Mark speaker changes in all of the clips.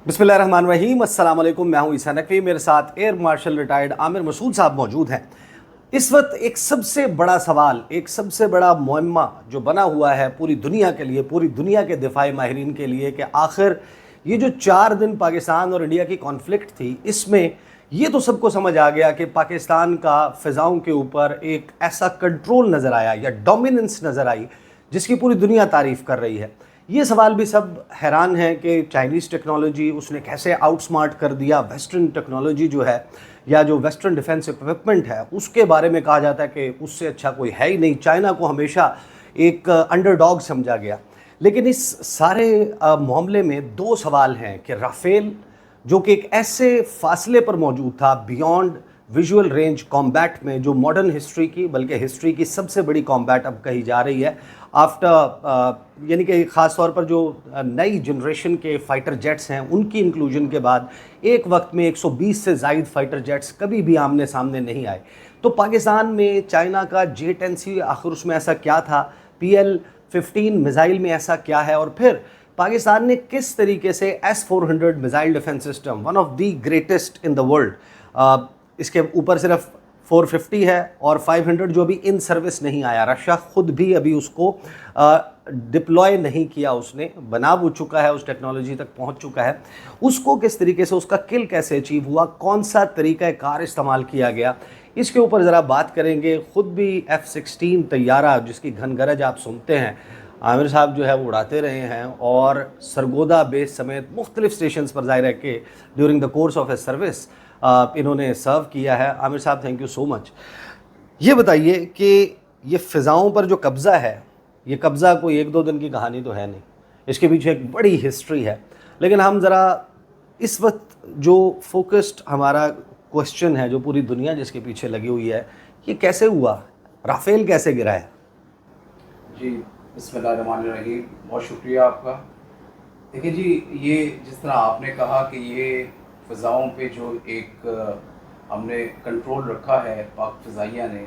Speaker 1: बिस्मिल्लाहिर्रहमानिर्रहीम, अस्सलाम वालेकुम। मैं हूं ईसा नकवी, मेरे साथ air marshal retired Amir Masood साहब मौजूद हैं। इस वक्त एक सबसे बड़ा सवाल, एक सबसे बड़ा मुअम्मा जो बना हुआ है पूरी दुनिया के लिए, पूरी दुनिया के दिफाई माहिरीन के लिए, कि आखिर ये जो 4 दिन पाकिस्तान और इंडिया की कॉन्फ्लिक्ट थी, इसमें ये तो सबको समझ आ गया कि पाकिस्तान का फ़िज़ाओं के ऊपर एक ऐसा कंट्रोल नज़र आया या डोमिनेंस नज़र आई जिसकी पूरी दुनिया तारीफ़ कर रही है। ये सवाल भी सब हैरान हैं कि चाइनीज़ टेक्नोलॉजी उसने कैसे आउटस्मार्ट कर दिया वेस्टर्न टेक्नोलॉजी जो है, या जो वेस्टर्न डिफेंस इक्विपमेंट है उसके बारे में कहा जाता है कि उससे अच्छा कोई है ही नहीं। चाइना को हमेशा एक अंडरडॉग समझा गया। लेकिन इस सारे मामले में दो सवाल हैं कि राफेल जो कि एक ऐसे फासले पर मौजूद था बियॉन्ड विजुअल रेंज कॉम्बैट में, जो मॉडर्न हिस्ट्री की, बल्कि हिस्ट्री की सबसे बड़ी कॉम्बैट अब कही जा रही है आफ्टर, यानी कि ख़ास तौर पर जो नई जनरेशन के फ़ाइटर जेट्स हैं उनकी इंक्लूजन के बाद एक वक्त में 120 से ज़ायद फ़ाइटर जेट्स कभी भी आमने सामने नहीं आए। तो पाकिस्तान में चाइना का J-10C आखिर उसमें ऐसा क्या था, PL-15 मिज़ाइल में ऐसा क्या है, और फिर पाकिस्तान ने किस तरीके से S-400 missile defence system, one of the greatest in the world, इसके ऊपर सिर्फ 450 है और 500 जो अभी इन सर्विस नहीं आया, रशिया ख़ुद भी अभी उसको डिप्लॉय नहीं किया, उसने बना वो चुका है, उस टेक्नोलॉजी तक पहुंच चुका है, उसको किस तरीके से, उसका किल कैसे अचीव हुआ, कौन सा तरीक़ा कार इस्तेमाल किया गया, इसके ऊपर ज़रा बात करेंगे। ख़ुद भी F-16 तैयारा जिसकी घनगरज आप सुनते हैं, आमिर साहब जो है वो उड़ाते रहे हैं, और सरगोदा बेस समेत मुख्तलिफ स्टेशन पर ज़ाहिर है कि during the course of a service इन्होंने सर्व किया है। आमिर साहब थैंक यू सो मच। ये बताइए कि ये फ़िज़ाओं पर जो कब्ज़ा है, ये कब्ज़ा कोई एक दो दिन की कहानी तो है नहीं, इसके पीछे एक बड़ी हिस्ट्री है। लेकिन हम ज़रा इस वक्त जो फोकस्ड हमारा क्वेश्चन है, जो पूरी दुनिया जिसके पीछे लगी हुई है, ये कैसे हुआ, राफेल कैसे गिरा है?
Speaker 2: जी बिस्मिल्लाहिर्रहमानिर्रहीम, बहुत शुक्रिया आपका। देखिए जी, ये जिस तरह आपने कहा कि ये फ़िज़ाओं पे जो एक हमने कंट्रोल रखा है पाक फ़िज़ाइया ने,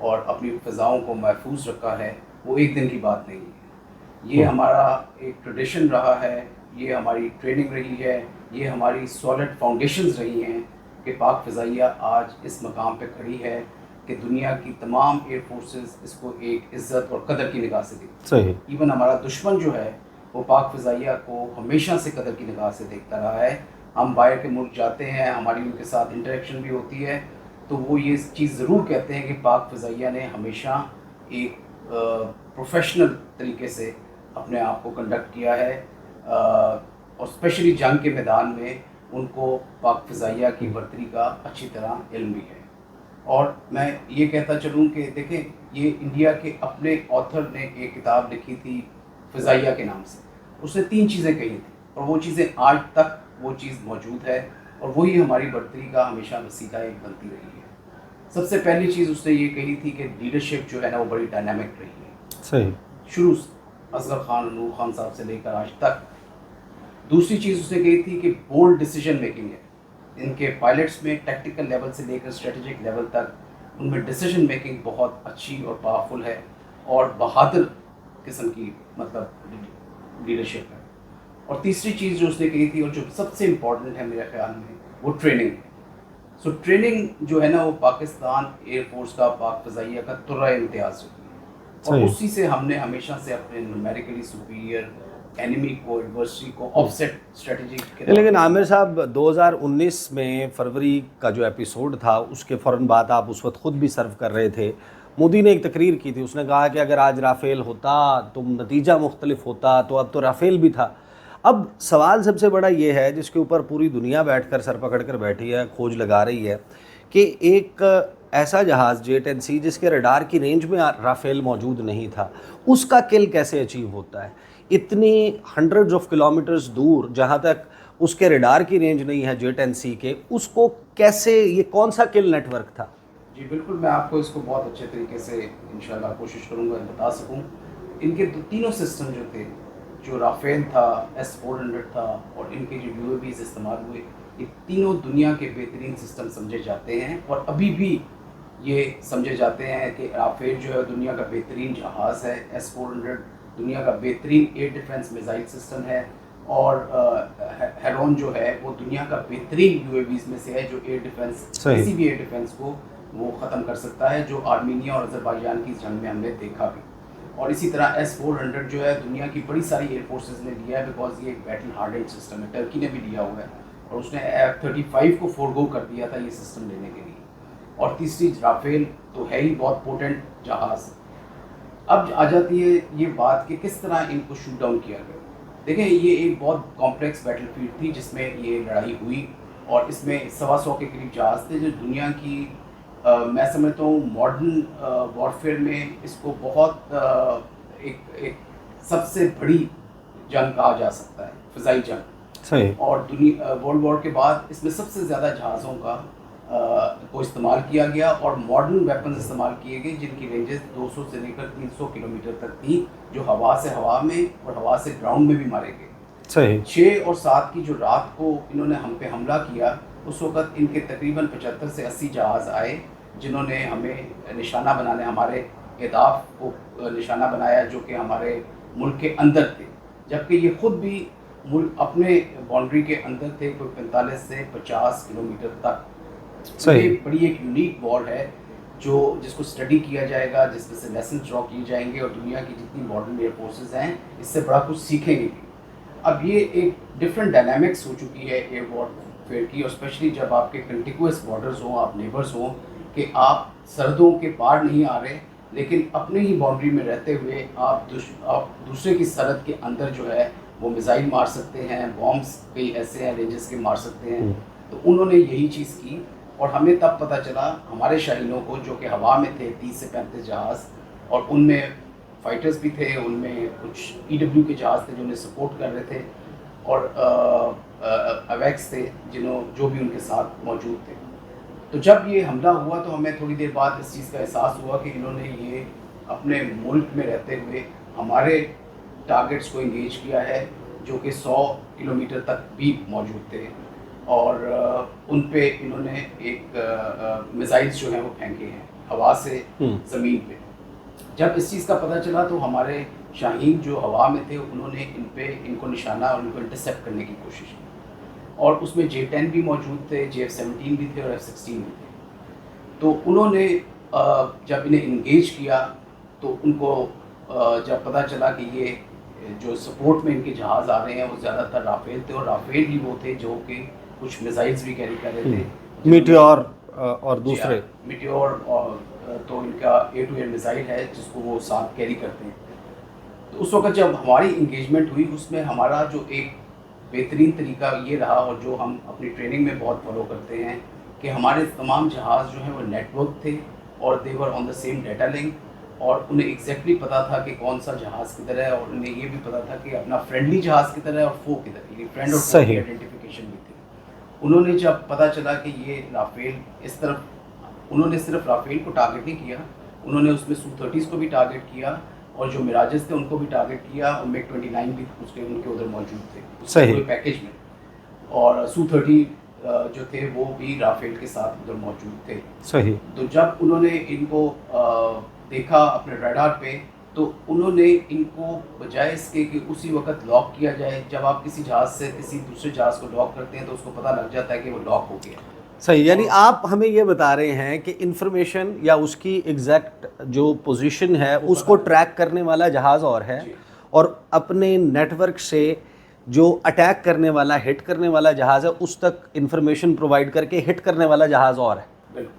Speaker 2: और अपनी फ़िज़ाओं को महफूज रखा है, वो एक दिन की बात नहीं है। ये हमारा एक ट्रेडिशन रहा है, ये हमारी ट्रेनिंग रही है, ये हमारी सॉलिड फाउंडेशंस रही हैं कि पाक फ़िज़ाइया आज इस मकाम पे खड़ी है कि दुनिया की तमाम एयर फोर्सेस इसको एक इज़्ज़त और कदर की निगाह से देखती है।
Speaker 1: सही।
Speaker 2: इवन हमारा दुश्मन जो है वो पाक फ़िज़ाइया को हमेशा से कदर की निगाह से देखता रहा है। हम बाहर के मुल्क जाते हैं, हमारी उनके साथ इंटरेक्शन भी होती है, तो वो ये चीज़ ज़रूर कहते हैं कि पाक फ़िज़ाइया ने हमेशा एक प्रोफेशनल तरीके से अपने आप को कंडक्ट किया है, और स्पेशली जंग के मैदान में उनको पाक फ़िज़ाइया की बर्तरी का अच्छी तरह इल्म भी है। और मैं ये कहता चलूँ कि देखें, ये इंडिया के अपने ऑथर ने एक किताब लिखी थी फ़िज़ाइया के नाम से। उसने 3 चीज़ें कही थी, और वो चीज़ें आज तक वो चीज़ मौजूद है, और वही हमारी बढ़तरी का हमेशा वसीला एक बनती रही है। सबसे पहली चीज़ उसने ये कही थी कि लीडरशिप जो है ना वो बड़ी डायनामिक रही है,
Speaker 1: सही,
Speaker 2: शुरू से असगर खान, नूर खान साहब से लेकर आज तक। दूसरी चीज़ उसने कही थी कि बोल्ड डिसीजन मेकिंग है, इनके पायलट्स में टैक्टिकल लेवल से लेकर स्ट्रेटेजिक लेवल तक उनमें डिसीजन मेकिंग बहुत अच्छी और पावरफुल है, और बहादुर किस्म की मतलब लीडरशिप है। और तीसरी चीज़ जो उसने कही थी, और जो सबसे इम्पॉर्टेंट है मेरे ख्याल में, वो ट्रेनिंग है। सो ट्रेनिंग जो है ना वो पाकिस्तान एयरफोर्स का, पाक फ़िज़ाइया का तुर्रा इम्तियाज़ रही है, और उसी से हमने हमेशा से अपने न्यूमेरिकली सुपीरियर एनिमी को, एडवर्सरी को ऑफसेट स्ट्रेटजी के।
Speaker 1: लेकिन आमिर साहब 2019 में फरवरी का जो एपिसोड था उसके फ़ौरन बाद आप उस वक्त ख़ुद भी सर्व कर रहे थे, मोदी ने एक तकरीर की थी, उसने कहा कि अगर आज राफेल होता तो नतीजा मुख्तलिफ होता, तो अब तो राफेल भी था। अब सवाल सबसे बड़ा ये है जिसके ऊपर पूरी दुनिया बैठकर सर पकड़ कर बैठी है, खोज लगा रही है, कि एक ऐसा जहाज़ J-10C जिसके रडार की रेंज में राफेल मौजूद नहीं था, उसका किल कैसे अचीव होता है इतनी हंड्रेड्स ऑफ किलोमीटर्स दूर, जहाँ तक उसके रडार की रेंज नहीं है J-10C के, उसको कैसे, ये कौन सा किल नेटवर्क था?
Speaker 2: जी बिल्कुल, मैं आपको इसको बहुत अच्छे तरीके से इंशाल्लाह कोशिश करूँगा बता सकूँ। इनके तीनों सिस्टम जो थे, जो राफेल था, S-400 था, और इनके जो UAVs इस्तेमाल हुए, ये तीनों दुनिया के बेहतरीन सिस्टम समझे जाते हैं, और अभी भी ये समझे जाते हैं कि राफेल जो है दुनिया का बेहतरीन जहाज़ है, S-400 दुनिया का बेहतरीन एयर डिफेंस मिसाइल सिस्टम है, और हेरोन आयरन जो है वो दुनिया का बेहतरीन यूएवीज में से है, जो एयर डिफेंस,
Speaker 1: सही।
Speaker 2: किसी भी एयर डिफेंस को वो ख़त्म कर सकता है, जो आर्मीनिया और अज़रबैजान की जंग में हमने देखा भी। और इसी तरह S-400 जो है दुनिया की बड़ी सारी एयर फोर्सेस ने लिया है, बिकॉज ये एक बैटल हार्डेंड सिस्टम है। टर्की ने भी लिया हुआ है और उसने F-35 को फोरगो कर दिया था ये सिस्टम लेने के लिए। और तीसरी राफेल तो है ही बहुत पोटेंट जहाज़। अब आ जाती है ये बात कि किस तरह इनको शूट डाउन किया गया। देखें, ये एक बहुत कॉम्प्लेक्स बैटलफील्ड थी जिसमें ये लड़ाई हुई और इसमें 125 के करीब जहाज़ थे, जो दुनिया की मैं समझता हूँ मॉडर्न वॉरफेयर में इसको बहुत एक सबसे बड़ी जंग कहा जा सकता है, फ़िज़ाई जंग।
Speaker 1: सही।
Speaker 2: और दुनिया वर्ल्ड वॉर के बाद इसमें सबसे ज़्यादा जहाज़ों का को इस्तेमाल किया गया और मॉडर्न वेपन्स इस्तेमाल किए गए जिनकी रेंजेस 200 से लेकर 300 किलोमीटर तक थी, जो हवा से हवा में और हवा से ग्राउंड में भी मारे गए।
Speaker 1: सही।
Speaker 2: 6 और 7 की जो रात को इन्होंने हम पे हमला किया, उस वक़्त इनके तकरीबन 75 से 80 जहाज़ आए जिन्होंने हमें निशाना बनाने, हमारे अहदाफ को निशाना बनाया जो कि हमारे मुल्क के अंदर थे, जबकि ये ख़ुद भी मुल्क अपने बाउंड्री के अंदर थे, कोई 45 से 50 किलोमीटर तक।
Speaker 1: सही।
Speaker 2: ये बड़ी एक यूनिक वॉर है जो जिसको स्टडी किया जाएगा, जिसमें से लेसन ड्रॉ किए जाएंगे और दुनिया की जितनी मॉडर्न एयर फोर्सेज हैं इससे बड़ा कुछ सीखेंगे भी। अब ये एक डिफरेंट डायनामिक्स हो चुकी है एयर वॉरफेयर की, और स्पेशली जब आपके कंटिक्यूअस बॉर्डर्स हों, आप नेबर्स हों, कि आप सरहदों के पार नहीं आ रहे लेकिन अपने ही बाउंड्री में रहते हुए आप दूसरे की सरहद के अंदर जो है वो मिसाइल मार सकते हैं, बॉम्ब्स कई ऐसे हैं रेंजेस के मार सकते हैं। तो उन्होंने यही चीज़ की और हमें तब पता चला, हमारे शाहीनों को जो कि हवा में थे 30 से 35 जहाज़, और उनमें फाइटर्स भी थे, उनमें कुछ EW के जहाज़ थे जो उन्हें सपोर्ट कर रहे थे और अवैक्स थे जो भी उनके साथ मौजूद थे। तो जब ये हमला हुआ तो हमें थोड़ी देर बाद इस चीज़ का एहसास हुआ कि इन्होंने ये अपने मुल्क में रहते हुए हमारे टारगेट्स को इंगेज किया है जो कि 100 किलोमीटर तक भी मौजूद थे, और उन पे इन्होंने एक मिसाइल्स जो हैं वो फेंके हैं हवा से ज़मीन पे। जब इस चीज़ का पता चला तो हमारे शाहीन जो हवा में थे उन्होंने इनको निशाना और इनको इंटरसेप्ट करने की कोशिश की, और उसमें J-10 भी मौजूद थे, JF-17 भी थे और F-16 भी थे। तो उन्होंने जब इन्हें इंगेज किया तो उनको जब पता चला कि ये जो सपोर्ट में इनके जहाज़ आ रहे हैं वो ज़्यादातर राफेल थे, और राफेल ही वो थे जो कि कुछ मिसाइल्स भी कैरी कर रहे थे,
Speaker 1: मीटियोर और दूसरे।
Speaker 2: मीटियोर और तो इनका एयर टू एयर मिसाइल है जिसको वो साथ कैरी करते हैं। तो उस वक्त जब हमारी इंगेजमेंट हुई उसमें हमारा जो एक बेहतरीन तरीका ये रहा और जो हम अपनी ट्रेनिंग में बहुत फॉलो करते हैं कि हमारे तमाम जहाज़ जो हैं वो नेटवर्क थे और they were on the same data link, और उन्हें एग्जैक्टली पता था कि कौन सा जहाज़ किधर है, और उन्हें ये भी पता था कि अपना फ्रेंडली जहाज़ किधर है और फो किधर है, ये फ्रेंड और फो की आइडेंटिफिकेशन भी थी। उन्होंने जब पता चला कि ये राफेल इस तरफ, उन्होंने सिर्फ राफेल को टारगेट नहीं किया, उन्होंने उसमें Su-30s को भी टारगेट किया और जो मिराजेस थे उनको भी टारगेट किया, और MiG-29 भी उनके उधर मौजूद थे
Speaker 1: सही
Speaker 2: पैकेज में, और Su-30 जो थे वो भी राफेल के साथ उधर मौजूद थे।
Speaker 1: सही।
Speaker 2: तो जब उन्होंने इनको देखा अपने रडार पे तो उन्होंने इनको बजाय इसके कि उसी वक्त लॉक किया जाए, जब आप किसी जहाज़ से किसी दूसरे जहाज़ को लॉक करते हैं तो उसको पता लग जाता है कि वो लॉक हो गया।
Speaker 1: सही, यानी आप हमें ये बता रहे हैं कि इंफॉर्मेशन या उसकी एग्जैक्ट जो पोजीशन है उसको ट्रैक करने वाला जहाज़ और है, और अपने नेटवर्क से जो अटैक करने वाला, हिट करने वाला जहाज़ है उस तक इंफॉर्मेशन प्रोवाइड करके हिट करने वाला जहाज़ और है।
Speaker 2: बिल्कुल।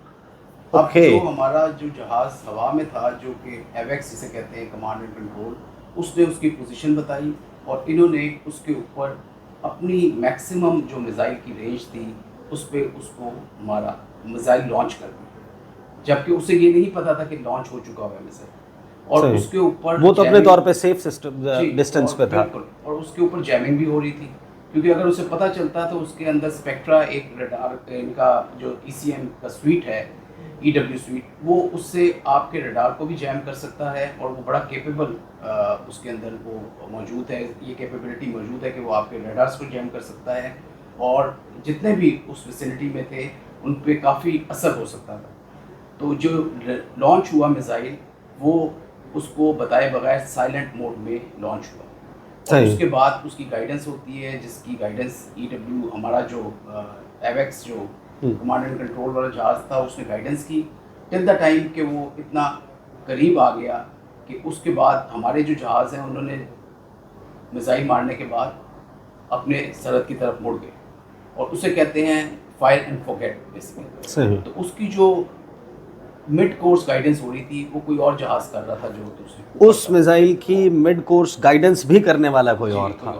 Speaker 2: अब जो हमारा जो जहाज़ हवा में था जो कि एवेक्स जिसे कहते हैं, कमांड एंड कंट्रोल, उसने उसकी पोजीशन बताई और इन्होंने उसके ऊपर अपनी मैक्सिमम जो मिसाइल की रेंज थी उस पे उसको मारा, मिसाइल लॉन्च कर दी, जबकि उसे ये नहीं पता था कि लॉन्च हो चुका हुआ मिसाइल, और उसके ऊपर
Speaker 1: वो तो अपने तौर पे सेफ सिस्टम डिस्टेंस पे था,
Speaker 2: और उसके ऊपर जैमिंग भी हो रही थी, क्योंकि अगर उसे पता चलता तो उसके अंदर स्पेक्ट्रा एक रडार इनका जो ECM का स्वीट है, EW स्वीट, वो उससे आपके रडार को भी जैम कर सकता है, और वो बड़ा केपेबल उसके अंदर वो मौजूद है, ये कैपेबिलिटी मौजूद है कि वो आपके रडार्स को जैम कर सकता है, और जितने भी उस विसिनिटी में थे उन पे काफ़ी असर हो सकता था। तो जो लॉन्च हुआ मिसाइल वो उसको बताए बगैर साइलेंट मोड में लॉन्च हुआ, और
Speaker 1: सही।
Speaker 2: उसके बाद उसकी गाइडेंस होती है, जिसकी गाइडेंस EW हमारा जो एवेक्स जो कमांड एंड कंट्रोल वाला जहाज़ था उसने गाइडेंस की टिल द टाइम कि वो इतना करीब आ गया कि उसके बाद हमारे जो जहाज़ हैं उन्होंने मिसाइल मारने के बाद अपने सरहद की तरफ मुड़ गए, और उसे कहते हैं फायर एंड फॉरगेट बेसिकली।
Speaker 1: सही।
Speaker 2: तो उसकी जो मिड कोर्स गाइडेंस हो रही थी वो कोई और जहाज़ कर रहा था जो दूसरे
Speaker 1: उस मिसाइल की मिड कोर्स गाइडेंस भी करने वाला कोई और
Speaker 2: कोई
Speaker 1: था।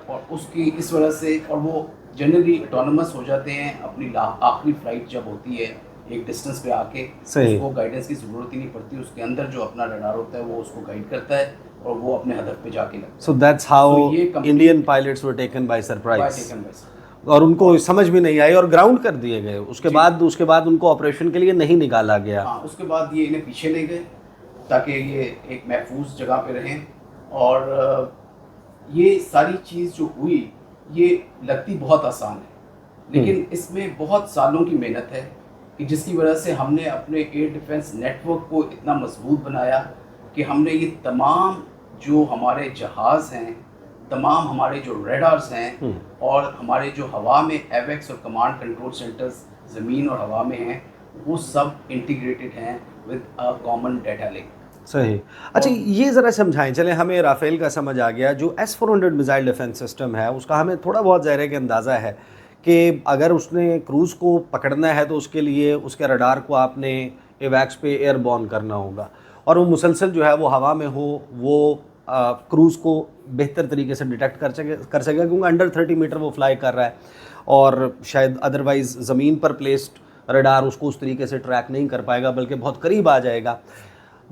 Speaker 2: और उसकी इस वजह से, और वो जनरली ऑटोनोमस हो जाते हैं अपनी आखिरी फ्लाइट जब होती है एक डिस्टेंस पे आके,
Speaker 1: सही।
Speaker 2: उसको गाइडेंस की ज़रूरत ही नहीं पड़ती, उसके अंदर जो अपना रडार होता है वो उसको गाइड करता है और वो अपने हदफ पे जाके लगता है।
Speaker 1: सो दैट्स हाउ
Speaker 2: So, ये complete-
Speaker 1: Indian pilots were taken by surprise,
Speaker 2: Taken by surprise।
Speaker 1: और उनको समझ भी नहीं आई और ग्राउंड कर दिए गए। उसके
Speaker 2: जी।
Speaker 1: बाद उनको ऑपरेशन के लिए नहीं निकाला गया।
Speaker 2: हाँ, उसके बाद ये इन्हें पीछे ले गए ताकि ये एक महफूज जगह पे रहें, और ये सारी चीज़ जो हुई ये लगती बहुत आसान है, लेकिन इसमें बहुत सालों की मेहनत है कि जिसकी वजह से हमने अपने एयर डिफेंस नेटवर्क को इतना मजबूत बनाया कि हमने ये तमाम जो हमारे जहाज़ हैं, तमाम हमारे जो रेडार्स हैं, और हमारे जो हवा में एवेक्स और कमांड कंट्रोल सेंटर्स ज़मीन और हवा में हैं, वो सब इंटीग्रेटेड हैं with a common data link.
Speaker 1: सही। अच्छा, ये ज़रा समझाएं। चले, हमें राफेल का समझ आ गया, जो S-400 मिसाइल डिफेंस सिस्टम है उसका हमें थोड़ा बहुत ज़ाहिर है कि अंदाज़ा है कि अगर उसने क्रूज़ को पकड़ना है तो उसके लिए उसके रडार को आपने एवैक्स पे एयरबॉर्न करना होगा, और वो मुसलसल जो है वो हवा में हो, वो क्रूज़ को बेहतर तरीके से डिटेक्ट कर सकेगा क्योंकि अंडर 30 मीटर वो फ्लाई कर रहा है, और शायद अदरवाइज़ ज़मीन पर प्लेस्ड रडार उसको उस तरीके से ट्रैक नहीं कर पाएगा बल्कि बहुत करीब आ जाएगा।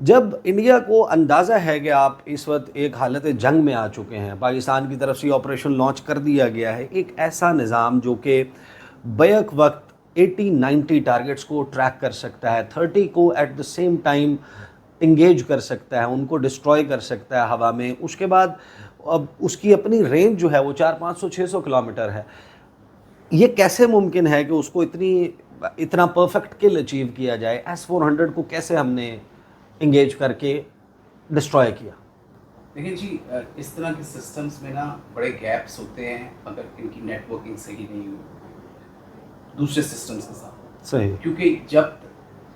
Speaker 1: जब इंडिया को अंदाज़ा है कि आप इस वक्त एक हालत जंग में आ चुके हैं, पाकिस्तान की तरफ से ऑपरेशन लॉन्च कर दिया गया है, एक ऐसा निज़ाम जो कि बैक वक्त 80-90 टारगेट्स को ट्रैक कर सकता है, 30 को at the same time engage कर सकता है, उनको डिस्ट्रॉय कर सकता है हवा में, उसके बाद अब उसकी अपनी रेंज जो है वो 400-500-600 किलोमीटर है। ये कैसे मुमकिन है कि उसको इतना परफेक्ट किल अचीव किया जाए? S-400 को कैसे हमने इंगेज करके डिस्ट्रॉय किया?
Speaker 2: देखिए जी, इस तरह के सिस्टम्स में ना बड़े गैप्स होते हैं अगर इनकी नेटवर्किंग सही नहीं हुई दूसरे सिस्टम्स के साथ।
Speaker 1: सही।
Speaker 2: क्योंकि जब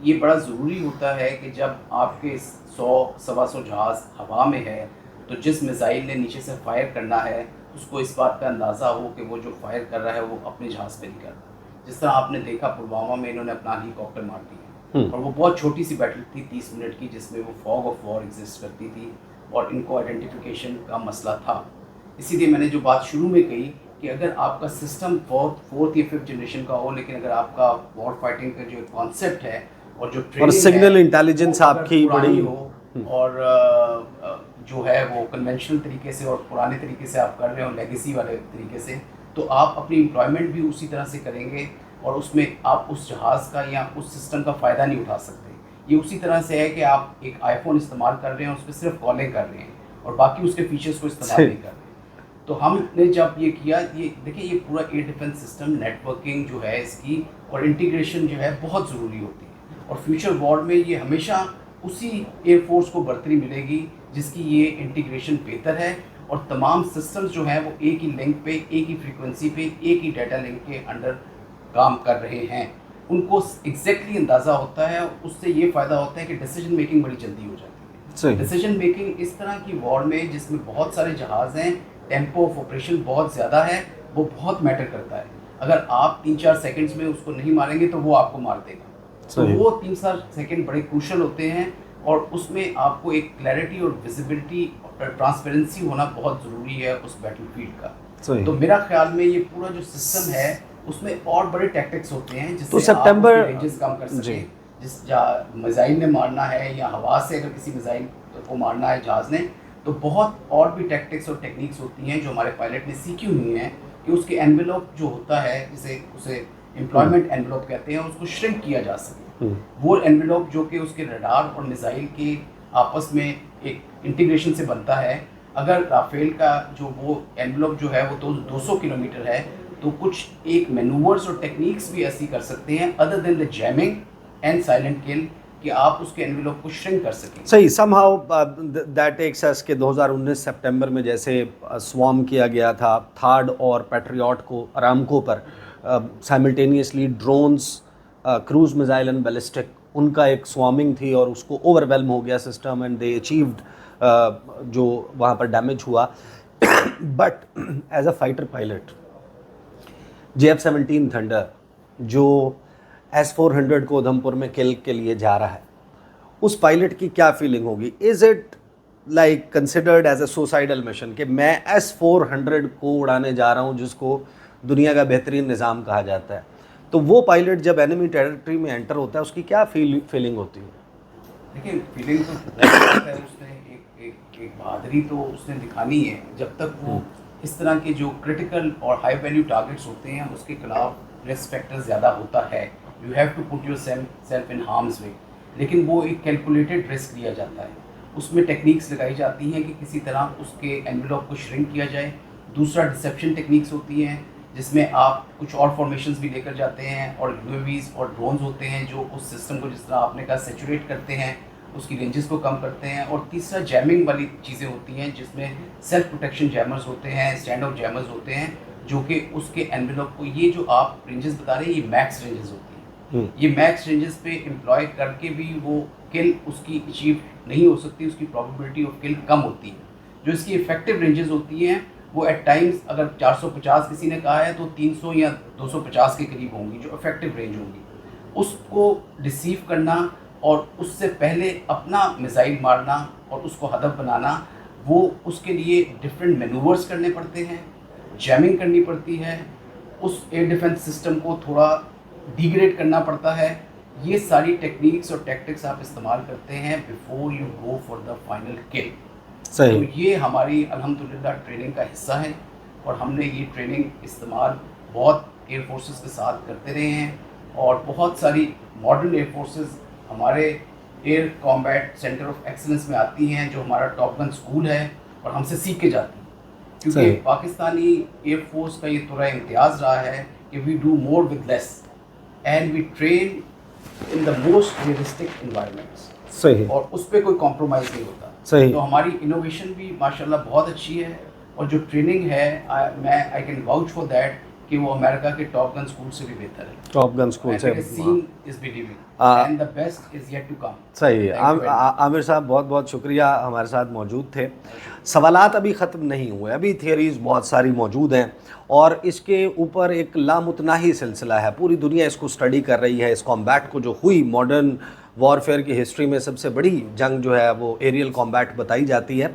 Speaker 2: ये बड़ा ज़रूरी होता है कि जब आपके 100-125 जहाज़ हवा में है तो जिस मिसाइल ने नीचे से फायर करना है उसको इस बात का अंदाज़ा हो कि वो जो फायर कर रहा है वो अपने जहाज़ पे नहीं कर रहा। जिस तरह आपने देखा पुलवामा में इन्होंने अपना हेलीकॉप्टर मार दिया, और वो बहुत छोटी सी बैटल थी 30 मिनट की, जिसमें वो फॉग ऑफ वॉर एग्जिस्ट करती थी और इनको आइडेंटिफिकेशन का मसला था। इसीलिए मैंने जो बात शुरू में कही कि अगर आपका सिस्टम फोर्थ या फिफ्थ जनरेशन का हो, लेकिन अगर आपका वॉर फाइटिंग का जो कॉन्सेप्ट है और जो ट्रेनिंग
Speaker 1: सिग्नल
Speaker 2: है,
Speaker 1: इंटेलिजेंस
Speaker 2: वो अगर
Speaker 1: आपकी
Speaker 2: पुरानी
Speaker 1: बड़ी
Speaker 2: हो और जो है वो कन्वेंशनल तरीके से और पुराने तरीके से आप कर रहे हो, लेगेसी वाले तरीके से, तो आप अपनी एम्प्लॉयमेंट भी उसी तरह से करेंगे और उसमें आप उस जहाज़ का या उस सिस्टम का फ़ायदा नहीं उठा सकते। ये उसी तरह से है कि आप एक आईफोन इस्तेमाल कर रहे हैं, उस पर सिर्फ कॉलिंग कर रहे हैं और बाकी उसके फीचर्स को इस्तेमाल नहीं कर रहे। तो हमने जब ये किया, ये देखिए ये पूरा एयर डिफेंस सिस्टम नेटवर्किंग जो है इसकी और इंटीग्रेशन जो है बहुत ज़रूरी होती है, और फ्यूचर वॉर में ये हमेशा उसी एयरफोर्स को बढ़तरी मिलेगी जिसकी ये इंटीग्रेशन बेहतर है और तमाम सिस्टम्स जो हैं वो एक ही लिंक पे, एक ही फ्रीक्वेंसी पे, एक ही डाटा लिंक के अंडर काम कर रहे हैं। उनको एग्जैक्टली अंदाज़ा होता है, उससे ये फ़ायदा होता है कि डिसीजन मेकिंग बड़ी जल्दी हो जाती है। डिसीजन मेकिंग इस तरह की वॉर में जिसमें बहुत सारे जहाज़ हैं, टेम्पो ऑफ ऑपरेशन बहुत ज़्यादा है, वो बहुत मैटर करता है। अगर आप 3-4 सेकंड्स में उसको नहीं मारेंगे तो वो आपको मार देगा। तो वो 3-4 सेकंड बड़े क्रूशल होते हैं और उसमें आपको एक क्लैरिटी और विजिबिलिटी और ट्रांसपेरेंसी होना बहुत ज़रूरी है उस बैटलफील्ड का। तो मेरा ख्याल में ये पूरा जो सिस्टम है उसमें और बड़े टैक्टिक्स होते हैं जिससे
Speaker 1: तो सितंबर
Speaker 2: आप रेंजेस कम कर सकें। जिस मिसाइल ने मारना है या हवा से अगर किसी मिसाइल को मारना है जहाज़ ने, तो बहुत और भी टैक्टिक्स और टेक्निक्स होती हैं जो हमारे पायलट ने सीखी हुई हैं कि उसके एनवेलप जो होता है, जिसे उसे एम्प्लॉयमेंट एनवेलप कहते हैं, उसको श्रिंक किया जा सके। वो एनवेलप जो कि उसके रडार और मिसाइल के आपस में एक इंटीग्रेशन से बनता है, अगर राफेल का जो वो एनवेलप जो है वो 200 किलोमीटर है तो कुछ एक मैनूवर्स और टेक्निक्स भी ऐसी कर सकते हैं other than the jamming and silent kill कि आप उसके एनवेलप को श्रिंक कर सकें।
Speaker 1: सही, समहाउ दैट टेक्स अस के 2019 सितंबर में जैसे स्वॉर्म किया गया था थार्ड और पैट्रियट को अरामको पर, simultaneously drones, cruise missile and ballistic, उनका एक स्वॉर्मिंग थी और उसको ओवरवेलम हो गया सिस्टम एंड दे अचीव्ड जो वहाँ पर डैमेज हुआ। But as a fighter pilot JF-17 thunder जो S-400 को उधमपुर में किल के लिए जा रहा है, उस पायलट की क्या फीलिंग होगी? Is it like considered as a suicidal mission कि मैं S-400 को उड़ाने जा रहा हूँ जिसको दुनिया का बेहतरीन निज़ाम कहा जाता है? तो वो पायलट जब एनिमी टेरिटरी में एंटर होता है उसकी क्या फीलिंग होती है?
Speaker 2: देखिए, फीलिंग तो बहुत है, उसने एक बहादुरी तो उसने दिखानी है। जब तक वो इस तरह के जो क्रिटिकल और हाई वैल्यू टारगेट्स होते हैं उसके खिलाफ रिस्क फैक्टर ज़्यादा होता है, you have to put yourself in harm's way, लेकिन वो एक कैलकुलेटेड रिस्क लिया जाता है। उसमें टेक्निक्स लगाई जाती हैं कि किसी तरह उसके एनवेलप को श्रिंक किया जाए। दूसरा डिसेप्शन टेक्निक्स होती हैं जिसमें आप कुछ और फॉर्मेशंस भी लेकर जाते हैं और यूएवीज और ड्रोन्स होते हैं जो उस सिस्टम को जिस तरह आपने कहा सेचुरेट करते हैं, उसकी रेंजेस को कम करते हैं। और तीसरा जैमिंग वाली चीज़ें होती हैं जिसमें सेल्फ प्रोटेक्शन जैमर्स होते हैं, स्टैंड आउट जैमर्स होते हैं जो कि उसके एनवेलप को, ये जो आप रेंजेस बता रहे हैं ये मैक्स रेंजेस होती हैं, ये मैक्स रेंजेस पे एम्प्लॉय करके भी वो किल उसकी अचीव नहीं हो सकती, उसकी प्रोबेबिलिटी ऑफ किल कम होती है। जो इसकी इफेक्टिव रेंजेस होती हैं वो एट टाइम्स अगर 450 किसी ने कहा है तो 300 या 250 के करीब होंगी जो इफेक्टिव रेंज होंगी। उसको डिसीव करना और उससे पहले अपना मिसाइल मारना और उसको हदफ बनाना, वो उसके लिए डिफरेंट मैनूवर्स करने पड़ते हैं, जैमिंग करनी पड़ती है, उस एयर डिफेंस सिस्टम को थोड़ा डिग्रेड करना पड़ता है। ये सारी टेक्निक्स और टैक्टिक्स आप इस्तेमाल करते हैं before you go for the final kill.
Speaker 1: सही।
Speaker 2: तो ये हमारी अल्हम्दुलिल्लाह ट्रेनिंग का हिस्सा है और हमने ये ट्रेनिंग इस्तेमाल बहुत एयर फोर्सेस के साथ करते रहे हैं और बहुत सारी मॉडर्न एयर फोर्सेस हमारे air combat centre of excellence में आती हैं जो हमारा टॉप गन स्कूल है और हमसे सीख के जाती हैं, क्योंकि पाकिस्तानी एयर फोर्स का ये थोड़ा इम्तियाज़ रहा है कि we do more with less and we train in the most realistic environments.
Speaker 1: सही।
Speaker 2: और उस पर कोई कॉम्प्रोमाइज़ नहीं होता।
Speaker 1: सही।
Speaker 2: तो हमारी इनोवेशन भी माशाल्लाह बहुत अच्छी है और जो ट्रेनिंग है मैं I can vouch for that कि वो अमेरिका के टॉप गन स्कूल से भी बेहतर है।
Speaker 1: टॉप गन स्कूल से
Speaker 2: seeing is believing and the best is yet to come.
Speaker 1: सही है। आमिर साहब बहुत बहुत शुक्रिया, हमारे साथ मौजूद थे। सवालात अभी ख़त्म नहीं हुए, अभी थियरीज़ बहुत सारी मौजूद हैं और इसके ऊपर एक लामुतनाही सिलसिला है। पूरी दुनिया इसको स्टडी कर रही है। इस कॉम्बैट को जो हुई मॉडर्न वॉरफेयर की हिस्ट्री में सबसे बड़ी जंग जो है वो एरियल कॉम्बैट बताई जाती है।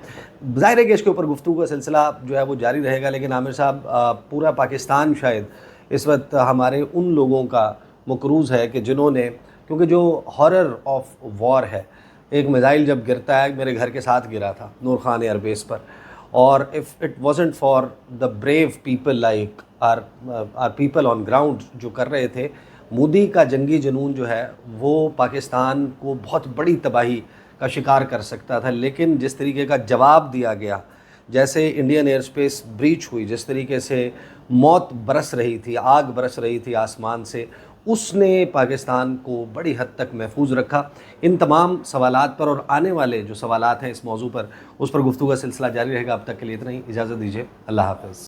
Speaker 1: ज़ाहिर है कि इसके ऊपर गुफ्तगू का सिलसिला जो है वो जारी रहेगा, लेकिन आमिर साहब पूरा पाकिस्तान शायद इस वक्त हमारे उन लोगों का मकरूज़ है कि जिन्होंने, क्योंकि जो हॉरर ऑफ वॉर है, एक मिसाइल जब गिरता है, मेरे घर के साथ गिरा था नूर खान एयरबेस पर, और if it wasn't for the brave people like our people on ground जो कर रहे थे, मोदी का जंगी जुनून जो है वो पाकिस्तान को बहुत बड़ी तबाही का शिकार कर सकता था। लेकिन जिस तरीके का जवाब दिया गया, जैसे इंडियन एयर स्पेस ब्रीच हुई, जिस तरीके से मौत बरस रही थी, आग बरस रही थी आसमान से, उसने पाकिस्तान को बड़ी हद तक महफूज रखा। इन तमाम सवालात पर और आने वाले जो सवालात हैं इस मौजू पर, उस पर गुफ्तगू का सिलसिला जारी रहेगा। अब तक के लिए इतना ही, इजाज़त दीजिए, अल्लाह हाफ़िज़।